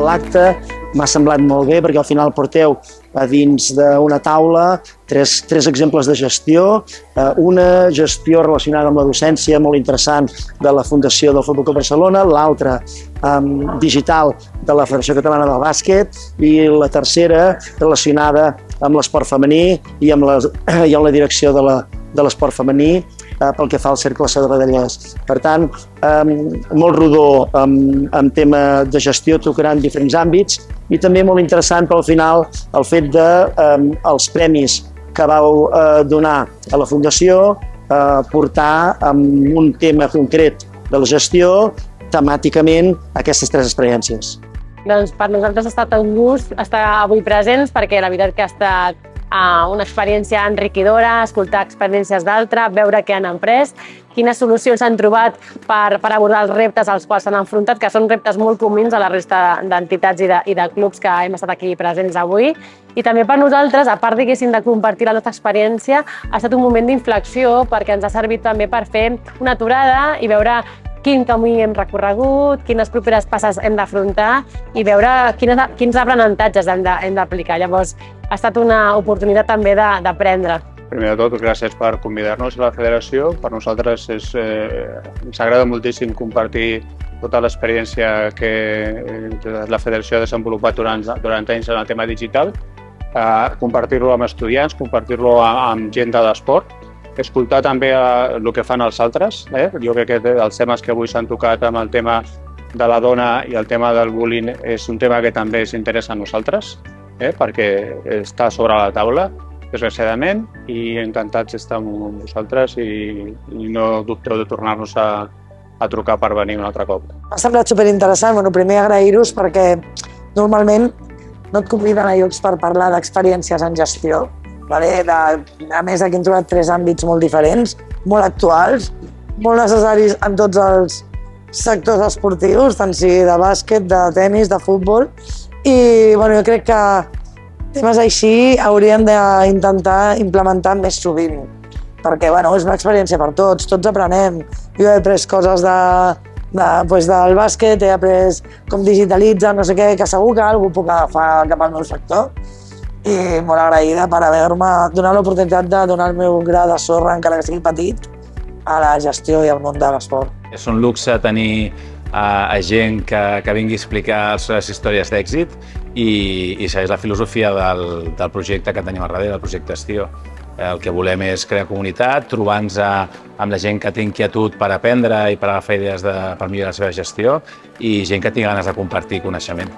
l'acte m'ha semblat molt bé perquè al final porteu a dins d'una taula tres exemples de gestió, una gestió relacionada amb la docència molt interessant de la Fundació del Futbol Club Barcelona, l'altra digital de la Federació Catalana del Bàsquet i la tercera relacionada amb l'esport femení i amb la direcció de l'esport femení pel que fa al Cercle Sabadellès. Per tant, molt rodó en tema de gestió, tocarà en diferents àmbits i també molt interessant pel final el fet dels premis que vau donar a la Fundació, portar amb un tema concret de la gestió temàticament aquestes tres experiències. Doncs per nosaltres ha estat un gust estar avui presents perquè la veritat que ha estat una experiència enriquidora, escoltar experiències d'altres, veure què han après, quines solucions han trobat per abordar els reptes als quals s'han enfrontat, que són reptes molt comuns a la resta d'entitats i de clubs que hem estat aquí presents avui. I també per nosaltres, a part diguéssim de compartir la nostra experiència, ha estat un moment d'inflexió perquè ens ha servit també per fer una aturada i veure quin camí hem recorregut, quines properes passes hem d'afrontar i veure quins aprenentatges hem d'aplicar. Llavors, ha estat una oportunitat també d'aprendre. Primer de tot, gràcies per convidar-nos a la federació. Per nosaltres ens agrada moltíssim compartir tota l'experiència que la federació ha desenvolupat durant anys en el tema digital, compartir-lo amb estudiants, compartir-lo amb gent de l'esport, escoltar també el que fan els altres. Jo crec que els temes que avui s'han tocat amb el tema de la dona i el tema del bullying és un tema que també ens interessa a nosaltres, perquè està sobre la taula, desgraciadament, i encantats d'estar amb vosaltres i no dubteu de tornar-nos a trucar per venir un altre cop. M'ha semblat superinteressant. Primer agrair-vos perquè normalment no et conviden a llocs per parlar d'experiències en gestió. A més, aquí hem trobat tres àmbits molt diferents, molt actuals, molt necessaris en tots els sectors esportius, tant sigui de bàsquet, de tennis, de futbol. I jo crec que temes així hauríem d'intentar implementar més sovint, perquè és una experiència per tots aprenem. Jo he après coses del bàsquet, he après com digitalitzen, no sé què, que segur que alguna puc agafar cap al meu sector. I molt agraïda per haver-me donat l'oportunitat de donar el meu gra de sorra, encara que sigui petit, a la gestió i al món de l'esport. És un luxe tenir gent que vingui a explicar les seves històries d'èxit i segueix la filosofia del projecte que tenim a darrere, del projecte Estio. El que volem és crear comunitat, trobar-nos amb la gent que té inquietud per aprendre i per agafar idees per millorar la seva gestió i gent que tingui ganes de compartir coneixement.